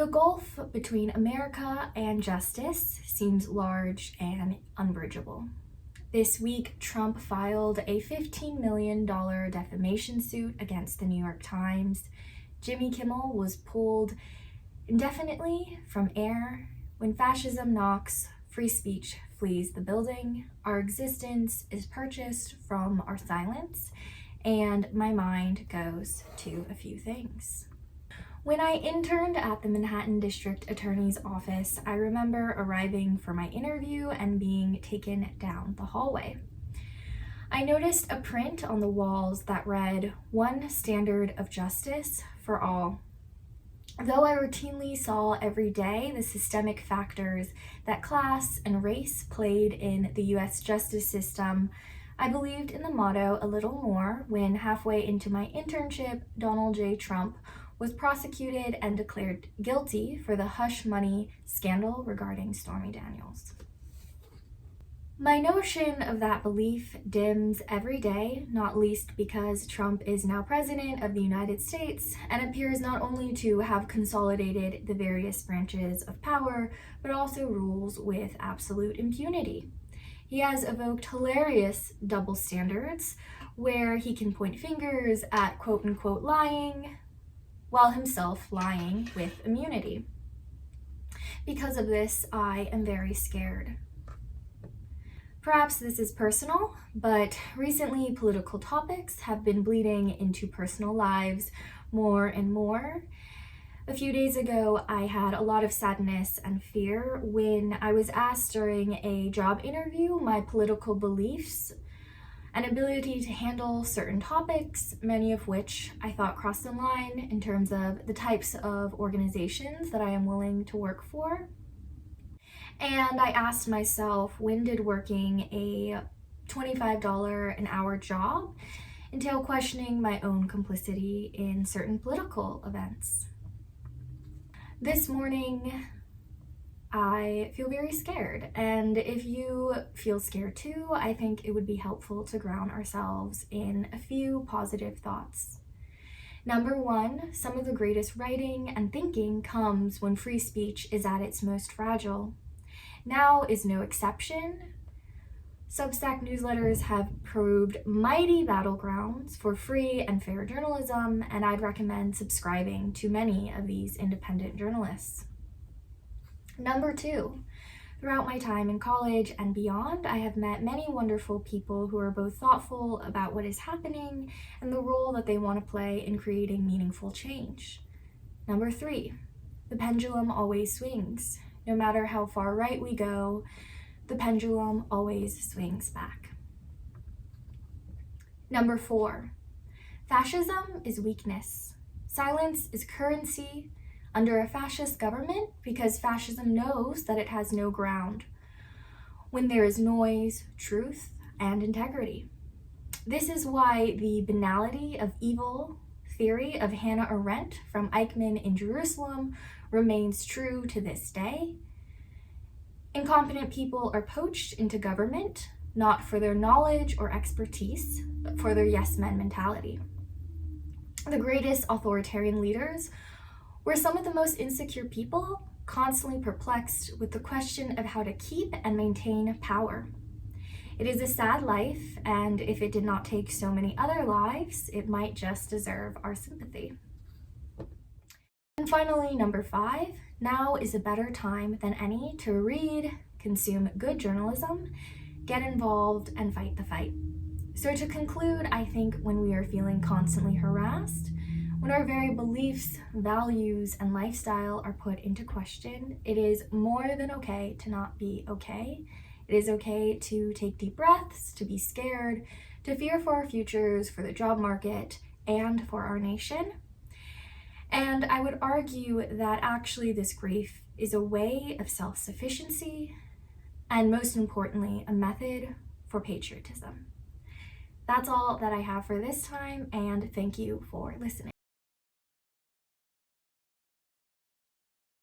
The gulf between America and justice seems large and unbridgeable. This week, Trump filed a $15 million defamation suit against the New York Times. Jimmy Kimmel was pulled indefinitely from air. When fascism knocks, free speech flees the building. Our existence is purchased from our silence, and my mind goes to a few things. When I interned at the Manhattan District Attorney's Office, I remember arriving for my interview and being taken down the hallway. I noticed a print on the walls that read, "One standard of justice for all." Though I routinely saw every day the systemic factors that class and race played in the US justice system, I believed in the motto a little more when halfway into my internship, Donald J. Trump was prosecuted and declared guilty for the hush money scandal regarding Stormy Daniels. My notion of that belief dims every day, not least because Trump is now president of the United States and appears not only to have consolidated the various branches of power, but also rules with absolute impunity. He has evoked hilarious double standards where he can point fingers at quote-unquote lying, while himself lying with immunity. Because of this, I am very scared. Perhaps this is personal, but recently political topics have been bleeding into personal lives more and more. A few days ago, I had a lot of sadness and fear when I was asked during a job interview my political beliefs and ability to handle certain topics, many of which I thought crossed the line in terms of the types of organizations that I am willing to work for. And I asked myself, when did working a $25 an hour job entail questioning my own complicity in certain political events? This morning, I feel very scared, and if you feel scared too, I think it would be helpful to ground ourselves in a few positive thoughts. Number one, some of the greatest writing and thinking comes when free speech is at its most fragile. Now is no exception. Substack newsletters have proved mighty battlegrounds for free and fair journalism, and I'd recommend subscribing to many of these independent journalists. Number two, throughout my time in college and beyond, I have met many wonderful people who are both thoughtful about what is happening and the role that they want to play in creating meaningful change. Number three, the pendulum always swings. No matter how far right we go, the pendulum always swings back. Number four, fascism is weakness. Silence is currency under a fascist government because fascism knows that it has no ground when there is noise, truth, and integrity. This is why the banality of evil theory of Hannah Arendt from Eichmann in Jerusalem remains true to this day. Incompetent people are poached into government, not for their knowledge or expertise, but for their yes men mentality. The greatest authoritarian leaders were some of the most insecure people, constantly perplexed with the question of how to keep and maintain power. It is a sad life, and if it did not take so many other lives, it might just deserve our sympathy. And finally, number five, now is a better time than any to read, consume good journalism, get involved, and fight the fight. So to conclude, I think when we are feeling constantly harassed, when our very beliefs, values, and lifestyle are put into question, it is more than okay to not be okay. It is okay to take deep breaths, to be scared, to fear for our futures, for the job market, and for our nation. And I would argue that actually this grief is a way of self-sufficiency, and most importantly, a method for patriotism. That's all that I have for this time, and thank you for listening.